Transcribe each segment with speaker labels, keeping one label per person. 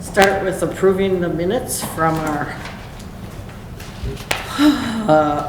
Speaker 1: start with approving the minutes from our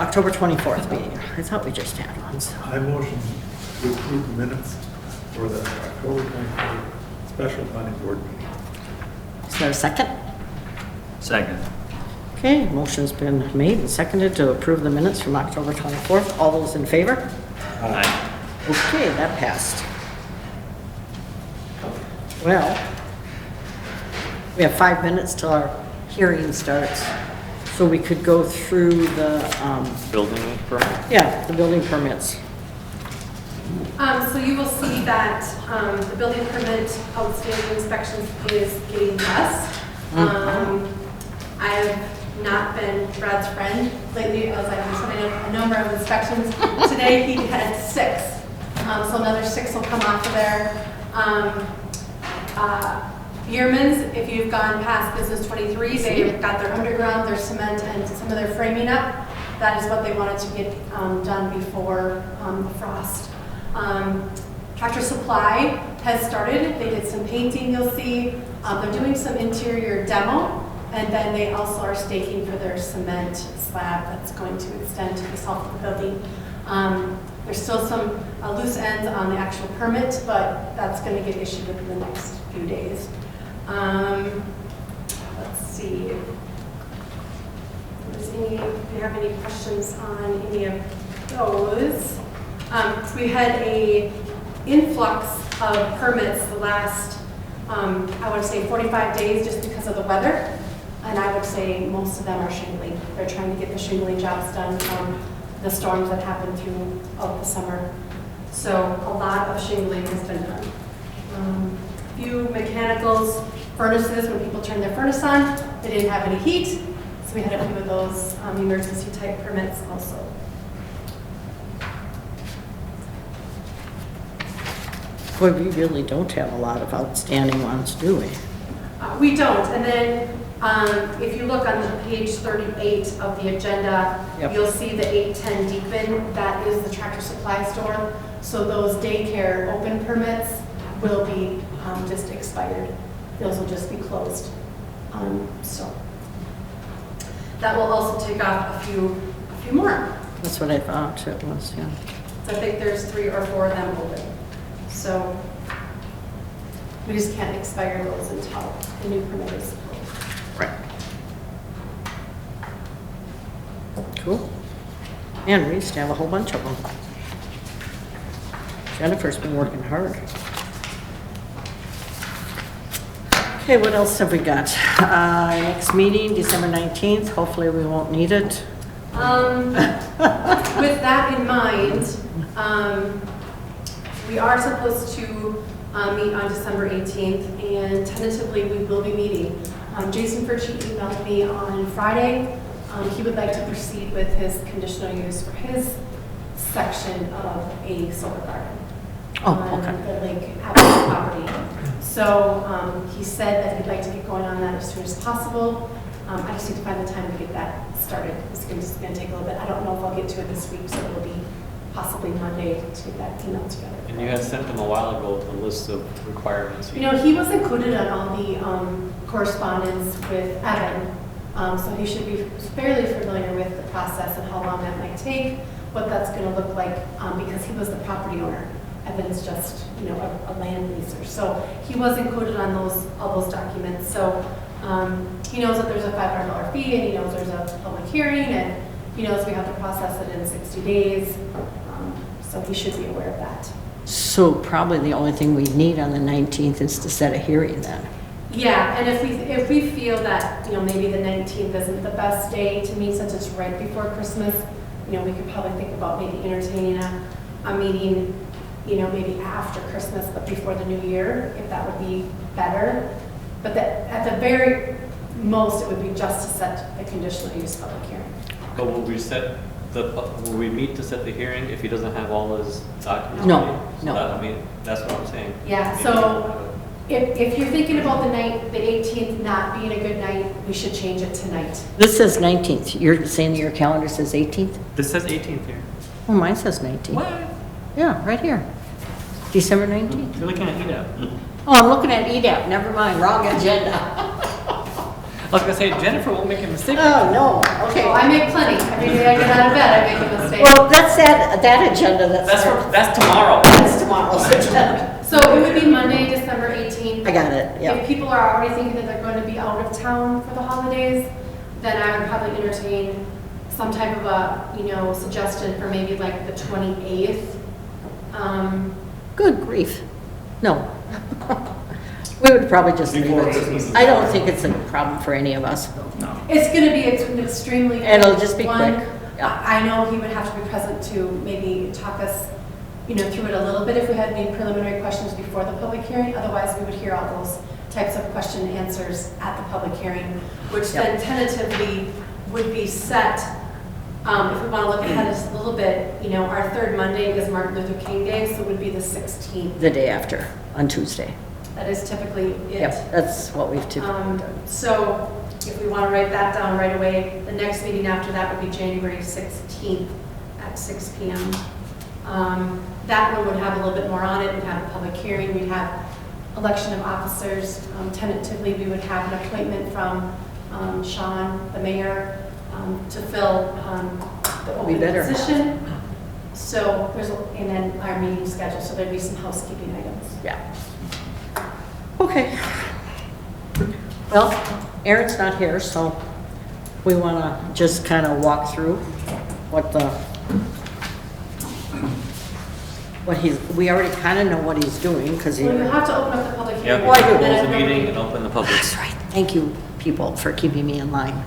Speaker 1: October 24th meeting. I thought we just had one, so.
Speaker 2: I motion to approve the minutes for the October 24th special planning board meeting.
Speaker 1: Is there a second?
Speaker 3: Second.
Speaker 1: Okay, motion's been made and seconded to approve the minutes from October 24th. All those in favor?
Speaker 3: Aye.
Speaker 1: Okay, that passed. Well, we have 5 minutes till our hearing starts, so we could go through the,
Speaker 3: Building permit?
Speaker 1: yeah, the building permits.
Speaker 4: So you will see that the building permit outstanding inspections is getting less. I have not been Brad's friend lately, as I've been sending a number of inspections. Today he had 6, so another 6 will come off of there. Yearman's, if you've gone past business 23, they've got their underground, their cement, and some of their framing up. That is what they wanted to get done before the frost. Tractor Supply has started. They did some painting, you'll see. They're doing some interior demo, and then they also are staking for their cement slab that's going to extend to the south of the building. There's still some loose ends on the actual permit, but that's going to get issued within the next few days. Let's see. If you have any questions on any of those. We had a influx of permits the last, I would say 45 days just because of the weather. And I would say most of them are shingling. They're trying to get the shingling jobs done from the storms that happened throughout the summer. So a lot of shingling has been done. A few mechanicals, furnaces, when people turned their furnace on, they didn't have any heat. So we had a few of those emergency type permits also.
Speaker 1: Boy, we really don't have a lot of outstanding ones, do we?
Speaker 4: We don't. And then if you look on the page 38 of the agenda,
Speaker 1: Yep.
Speaker 4: you'll see the 810 Deepin. That is the Tractor Supply store. So those daycare open permits will be just expired. Those will just be closed. So that will also take off a few more.
Speaker 1: That's what I thought it was, yeah.
Speaker 4: So I think there's 3 or 4 of them open. So we just can't expire those until the new permit is closed.
Speaker 1: Right. Cool. And we used to have a whole bunch of them. Jennifer's been working hard. Okay, what else have we got? Next meeting, December 19th. Hopefully we won't need it.
Speaker 4: With that in mind, we are supposed to meet on December 18th, and tentatively we will be meeting. Jason Furchy emailed me on Friday. He would like to proceed with his conditional use for his section of a solar garden on the Lake Avenue property. So he said that he'd like to get going on that as soon as possible. I just need to find the time to get that started. It's going to take a little bit. I don't know if I'll get to it this week, so it'll be possibly Monday to get that email together.
Speaker 5: And you had sent them a while ago with a list of requirements.
Speaker 4: You know, he was included on all the correspondence with Evan, so he should be fairly familiar with the process and how long that might take, what that's going to look like, because he was the property owner. Evan's just, you know, a land leaser. So he was included on all those documents. So he knows that there's a $500 fee, and he knows there's a public hearing, and he knows we have to process it in 60 days. So he should be aware of that.
Speaker 1: So probably the only thing we need on the 19th is to set a hearing then.
Speaker 4: Yeah, and if we feel that, you know, maybe the 19th isn't the best day to meet since it's right before Christmas, you know, we could probably think about maybe entertaining a meeting, you know, maybe after Christmas, but before the new year, if that would be better. But that at the very most, it would be just to set the conditional use public hearing.
Speaker 5: But will we meet to set the hearing if he doesn't have all his documents?
Speaker 1: No,
Speaker 5: ready? So
Speaker 1: no.
Speaker 5: that, I mean, that's what I'm saying.
Speaker 4: Yeah, so if you're thinking about the 18th not being a good night, we should change it tonight.
Speaker 1: This says 19th. You're saying your calendar says 18th?
Speaker 5: This says 18th here.
Speaker 1: Oh, mine says 19th.
Speaker 5: What?
Speaker 1: Yeah, right here. December 19th.
Speaker 5: You're looking at EDAP.
Speaker 1: Oh, I'm looking at EDAP. Never mind, wrong agenda.
Speaker 5: I was gonna say, Jennifer won't make a mistake.
Speaker 1: Oh, no, okay.
Speaker 4: Oh, I make plenty. Every day I get out of bed, I make a mistake.
Speaker 1: Well, that's that agenda,
Speaker 5: That's tomorrow.
Speaker 1: that's tomorrow's agenda.
Speaker 4: So it would be Monday, December 18th.
Speaker 1: I got it, yeah.
Speaker 4: If people are already thinking that they're going to be out of town for the holidays, then I would probably entertain some type of a, suggestion for maybe like the 28th.
Speaker 1: Good grief. No. We would probably just leave
Speaker 2: Before
Speaker 1: it.
Speaker 2: Christmas.
Speaker 1: I don't think it's a problem for any of us.
Speaker 3: No.
Speaker 4: It's going to be extremely.
Speaker 1: It'll just be
Speaker 4: one,
Speaker 1: quick, yeah.
Speaker 4: I know he would have to be present to maybe talk us, through it a little bit if we had any preliminary questions before the public hearing. Otherwise, we would hear all those types of question and answers at the public hearing, which
Speaker 1: Yep.
Speaker 4: then tentatively would be set. If we want to look ahead just a little bit, our third Monday is Martin Luther King Day, so it would be the 16th.
Speaker 1: The day after, on Tuesday.
Speaker 4: That is typically it.
Speaker 1: Yep, that's what we've typically done.
Speaker 4: So if we want to write that down right away, the next meeting after that would be January 16th at 6 p.m. That one would have a little bit more on it. We'd have a public hearing. We'd have election of officers. Tentatively, we would have an appointment from Sean, the mayor, to fill the
Speaker 1: We
Speaker 4: open
Speaker 1: better.
Speaker 4: position. So and then our meeting schedule. So there'd be some housekeeping items.
Speaker 1: Yeah. Okay. Well, Aaron's not here, so we want to just kind of walk through we already kind of know what he's doing, because he...
Speaker 4: Well, you have to open up the public hearing.
Speaker 5: Yep,
Speaker 1: Well, I do.
Speaker 5: close the
Speaker 4: And then
Speaker 5: meeting and open the public.
Speaker 1: That's right. Thank you, people, for keeping me in line.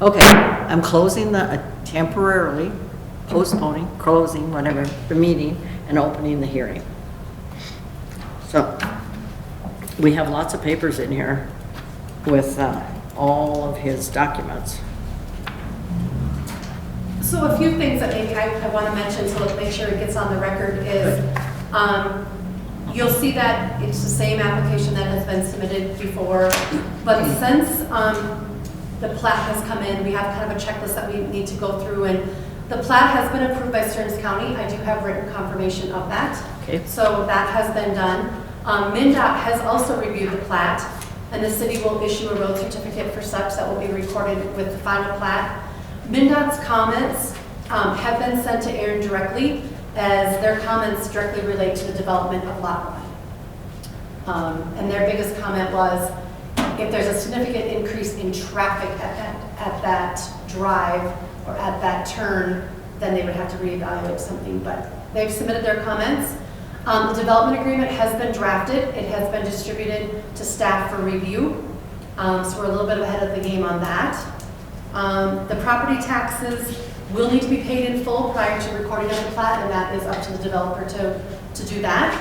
Speaker 1: Okay, I'm closing temporarily postponing, closing, whatever, the meeting, and opening the hearing. So, we have lots of papers in here with all of his documents.
Speaker 4: So a few things that maybe I want to mention, so let's make sure it gets on the record, is you'll see that it's the same application that has been submitted before, but since the plat has come in, we have kind of a checklist that we need to go through, and the plat has been approved by Stearns County. I do have written confirmation of that.
Speaker 1: Okay.
Speaker 4: So that has been done. MnDOT has also reviewed the plat, and the city will issue a road certificate for such that will be recorded with the final plat. MnDOT's comments have been sent to Aaron directly, as their comments directly relate to the development of Lot 1. And their biggest comment was, if there's a significant increase in traffic at that drive or at that turn, then they would have to reevaluate something, but they've submitted their comments. The development agreement has been drafted. It has been distributed to staff for review. So we're a little bit ahead of the game on that. The property taxes will need to be paid in full prior to recording of the plat, and that is up to the developer to do that.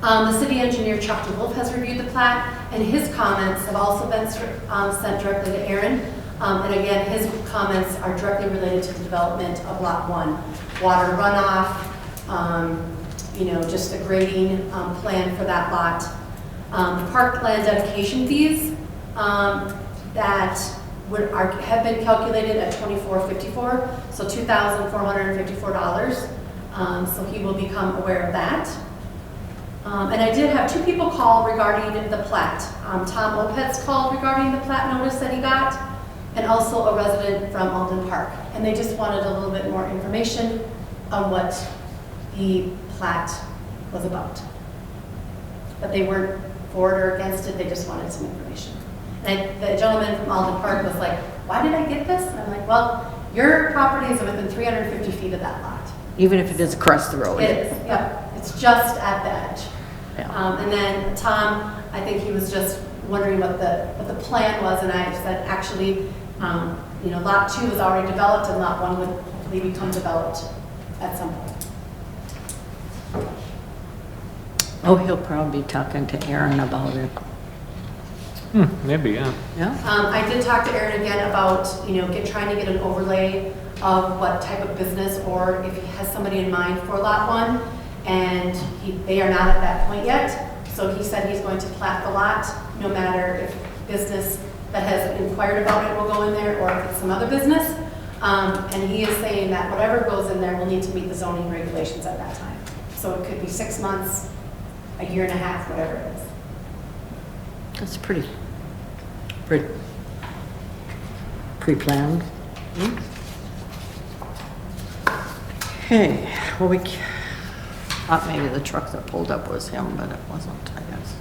Speaker 4: The city engineer, Chuck DeWolf, has reviewed the plat, and his comments have also been sent directly to Aaron. And again, his comments are directly related to the development of Lot 1. Water runoff, just the grading plan for that lot. The parkland dedication fees that have been calculated at $24.54, so $2,454. So he will become aware of that. And I did have 2 people call regarding the plat. Tom Opetz called regarding the plat notice that he got, and also a resident from Alden Park. And they just wanted a little bit more information on what the plat was about. But they weren't for it or against it, they just wanted some information. And the gentleman from Alden Park was like, why did I get this? And I'm like, well, your property is within 350 feet of that lot.
Speaker 1: Even if it is across the road.
Speaker 4: It is, yep. It's just at the edge.
Speaker 1: Yeah.
Speaker 4: And then Tom, I think he was just wondering what the plan was, and I said, actually, Lot 2 is already developed, and Lot 1 would hopefully become developed at some point.
Speaker 1: Oh, he'll probably be talking to Aaron about it.
Speaker 5: Maybe, yeah.
Speaker 1: Yeah?
Speaker 4: I did talk to Aaron again about, trying to get an overlay of what type of business, or if he has somebody in mind for Lot 1, and they are not at that point yet. So he said he's going to plat the lot, no matter if business that has inquired about it will go in there, or if it's some other business. And he is saying that whatever goes in there will need to meet the zoning regulations at that time. So it could be 6 months, a year and a half, whatever it is.
Speaker 1: That's pretty pre-planned. Okay, well, we thought maybe the truck that pulled up was him, but it wasn't, I guess.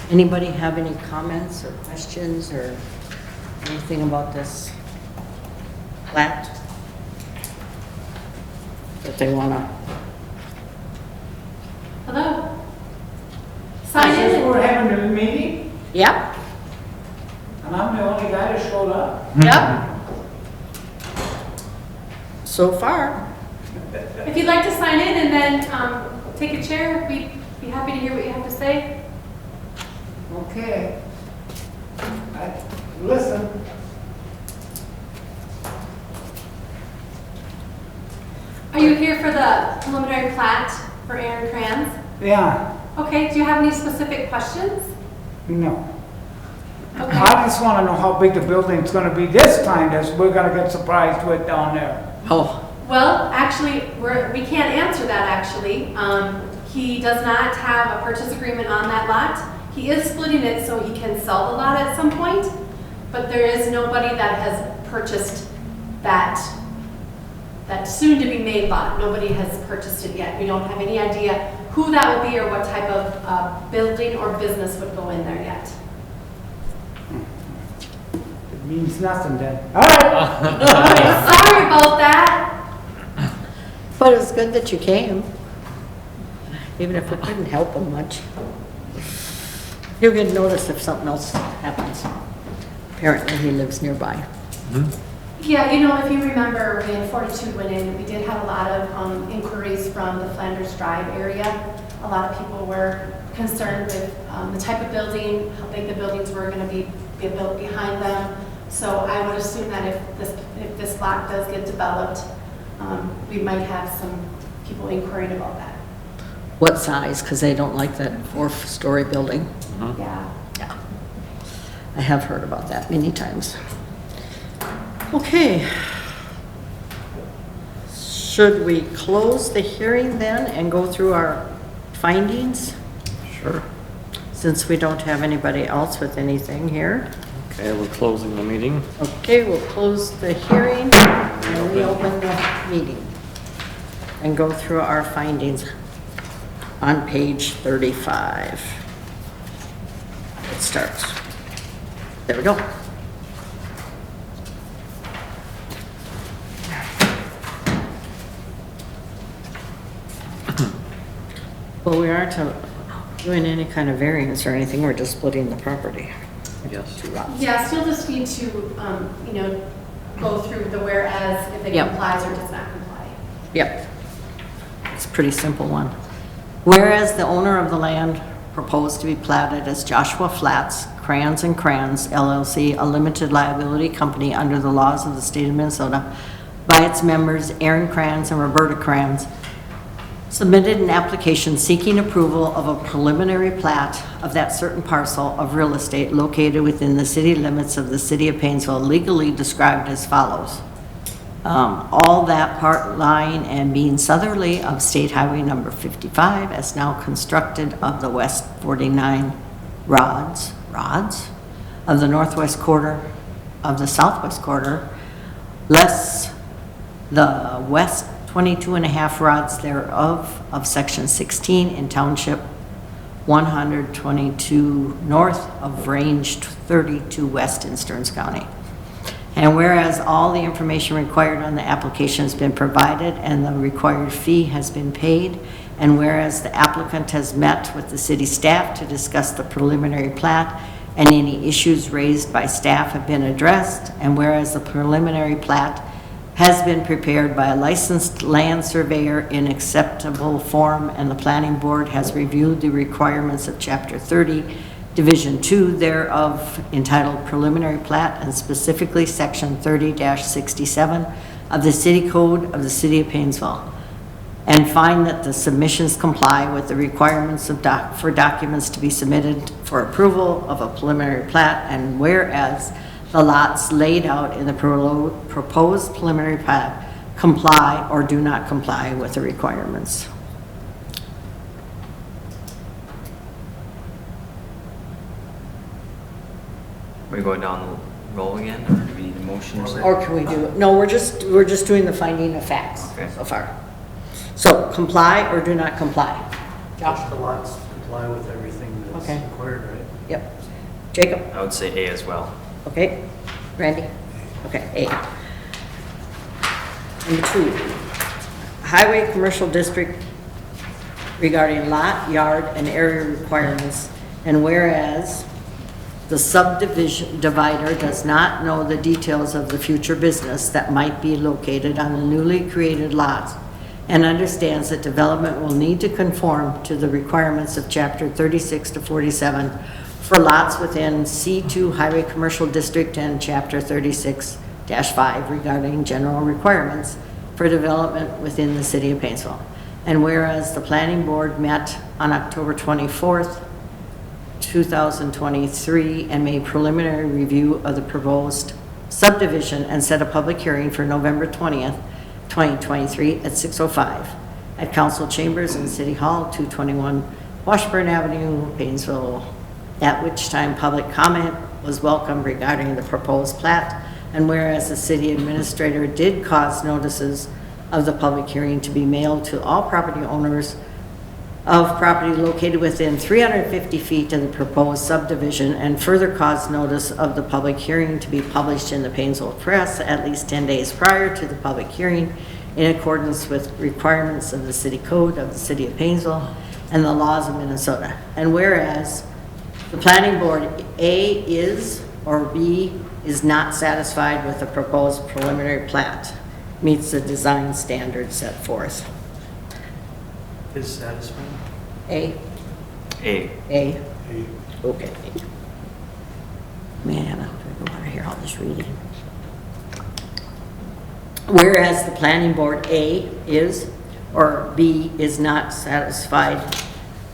Speaker 1: Anybody have any comments or questions or anything about this plat that they wanna?
Speaker 4: Hello? Sign in.
Speaker 6: We're having a meeting,
Speaker 1: Yep,
Speaker 6: and I'm the only guy that showed up.
Speaker 1: yep. So far.
Speaker 4: If you'd like to sign in and then take a chair, we'd be happy to hear what you have to say.
Speaker 6: Okay. Listen,
Speaker 4: Are you here for the preliminary plat for Aaron Kranz?
Speaker 6: yeah,
Speaker 4: Okay, do you have any specific questions?
Speaker 6: no.
Speaker 4: Okay.
Speaker 6: I just wanna know how big the building's gonna be this time, that we're gonna get surprised with down there.
Speaker 1: Oh,
Speaker 4: Well, actually, we can't answer that, actually. He does not have a purchase agreement on that lot. He is splitting it so he can sell the lot at some point, but there is nobody that has purchased that soon-to-be-made lot. Nobody has purchased it yet. We don't have any idea who that would be or what type of building or business would go in there yet.
Speaker 6: It means nothing then. All right.
Speaker 4: Sorry about that.
Speaker 1: but it's good that you came, even if we couldn't help him much. You'll get notice if something else happens. Apparently, he lives nearby.
Speaker 4: Yeah, you know, if you remember when 42 went in, we did have a lot of inquiries from the Flanders Drive area. A lot of people were concerned with the type of building, how big the buildings were going to be built behind them. So I would assume that if this lot does get developed, we might have some people inquiring about that.
Speaker 1: What size? Because they don't like that 4-story building.
Speaker 4: Yeah.
Speaker 1: Yeah. I have heard about that many times. Okay. Should we close the hearing then and go through our findings?
Speaker 3: Sure.
Speaker 1: Since we don't have anybody else with anything here.
Speaker 3: Okay, we're closing the meeting.
Speaker 1: Okay, we'll close the hearing and reopen the meeting and go through our findings on page 35. It starts. There we go. Well, we aren't doing any kind of variance or anything, we're just splitting the property.
Speaker 3: Yes.
Speaker 1: Two lots.
Speaker 4: Yeah, still just need to, you know, go through the whereas if it
Speaker 1: Yep.
Speaker 4: complies or does not comply.
Speaker 1: Yep. It's a pretty simple one. Whereas the owner of the land proposed to be platted as Joshua Flats, Kranz and Kranz LLC, a limited liability company under the laws of the state of Minnesota, by its members Aaron Kranz and Roberta Kranz, submitted an application seeking approval of a preliminary plat of that certain parcel of real estate located within the city limits of the city of Painesville, legally described as follows. All that part lying and being southerly of State Highway number 55 as now constructed of the west 49 rods of the northwest quarter of the southwest quarter, less the west 22 and a half rods thereof of section 16 in township 122 north of range 32 west in Stearns County. And whereas all the information required on the application has been provided and the required fee has been paid, and whereas the applicant has met with the city staff to discuss the preliminary plat and any issues raised by staff have been addressed, and whereas the preliminary plat has been prepared by a licensed land surveyor in acceptable form, and the planning board has reviewed the requirements of Chapter 30, Division 2 thereof, entitled Preliminary Plat, and specifically Section 30-67 of the City Code of the City of Painesville, and find that the submissions comply with the requirements of for documents to be submitted for approval of a preliminary plat, and whereas the lots laid out in the proposed preliminary plat comply or do not comply with the requirements.
Speaker 7: We're going down roll again, or do we need a motion or something?
Speaker 1: Or can we do, no, we're just doing the finding of facts
Speaker 7: Okay.
Speaker 1: so far. So comply or do not comply? Josh?
Speaker 8: The lots comply with everything that's
Speaker 1: Okay.
Speaker 8: required, right?
Speaker 1: Yep. Jacob?
Speaker 7: I would say A as well.
Speaker 1: Okay. Randy? Okay, A. Number 2, Highway Commercial District regarding lot, yard, and area requirements, and whereas the subdivision divider does not know the details of the future business that might be located on the newly created lots, and understands that development will need to conform to the requirements of Chapter 36 to 47 for lots within C2 Highway Commercial District and Chapter 36-5 regarding general requirements for development within the city of Painesville. And whereas the planning board met on October 24th, 2023, and made preliminary review of the proposed subdivision and set a public hearing for November 20th, 2023 at 6:05 at council chambers in City Hall, 221 Washburn Avenue, Painesville, at which time public comment was welcome regarding the proposed plat. And whereas the city administrator did cause notices of the public hearing to be mailed to all property owners of property located within 350 feet of the proposed subdivision, and further caused notice of the public hearing to be published in the Painesville Press at least 10 days prior to the public hearing in accordance with requirements of the city code of the city of Painesville and the laws of Minnesota. And whereas the planning board A is or B is not satisfied with the proposed preliminary plat, meets the design standards set forth.
Speaker 8: Is satisfied?
Speaker 1: A?
Speaker 7: A.
Speaker 1: A?
Speaker 2: A.
Speaker 1: Okay. Man, I don't want to hear all this reading. Whereas the planning board A is or B is not satisfied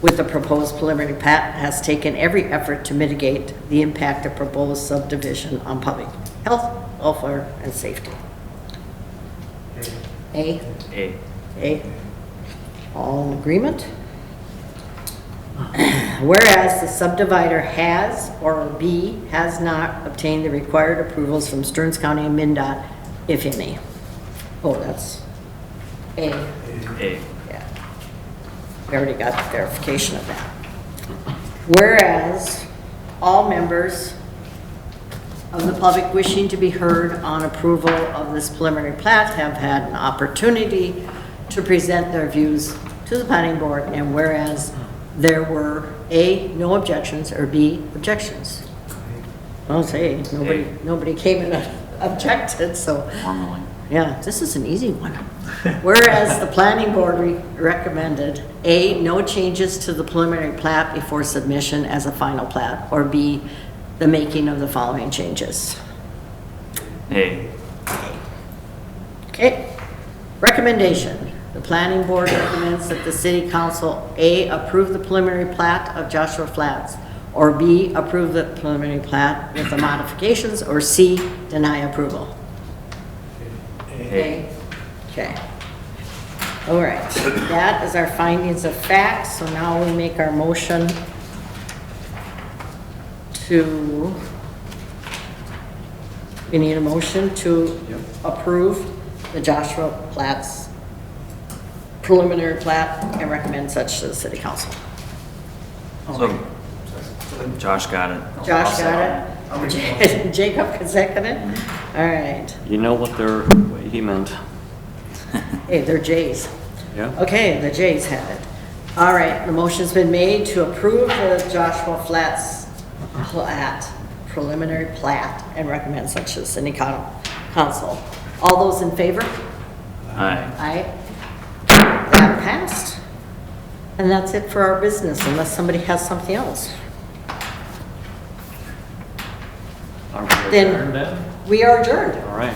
Speaker 1: with the proposed preliminary plat, has taken every effort to mitigate the impact of proposed subdivision on public health, welfare, and safety. A?
Speaker 7: A.
Speaker 1: A. All in agreement? Whereas the subdivider has, or B, has not obtained the required approvals from Stearns County and MnDOT, if any. Oh, that's A.
Speaker 7: A.
Speaker 1: Yeah. We already got verification of that. Whereas all members of the public wishing to be heard on approval of this preliminary plat have had an opportunity to present their views to the planning board, and whereas there were A, no objections, or B, objections. I'll say, nobody came and objected, so.
Speaker 7: Formally.
Speaker 1: Yeah, this is an easy one. Whereas the planning board recommended A, no changes to the preliminary plat before submission as a final plat, or B, the making of the following changes.
Speaker 7: A.
Speaker 1: Okay. Recommendation. The planning board recommends that the city council A, approve the preliminary plat of Joshua Flats, or B, approve the preliminary plat with the modifications, or C, deny approval.
Speaker 7: A.
Speaker 1: Okay. All right, that is our findings of fact, so now we make our motion to, we need a motion to approve the Joshua Platts preliminary plat and recommend such to the city council.
Speaker 7: So, Josh got it.
Speaker 1: Josh got it? Jacob can second it? All right.
Speaker 3: You know what he meant.
Speaker 1: Hey, they're J's.
Speaker 3: Yeah?
Speaker 1: Okay, the J's have it. All right, the motion's been made to approve the Joshua Flats plat, preliminary plat, and recommend such to the city council. All those in favor?
Speaker 7: Aye.
Speaker 1: Aye. That passed. And that's it for our business, unless somebody has something else.
Speaker 5: Are we
Speaker 1: Then-
Speaker 5: adjourned then?
Speaker 1: We are adjourned.
Speaker 5: All right.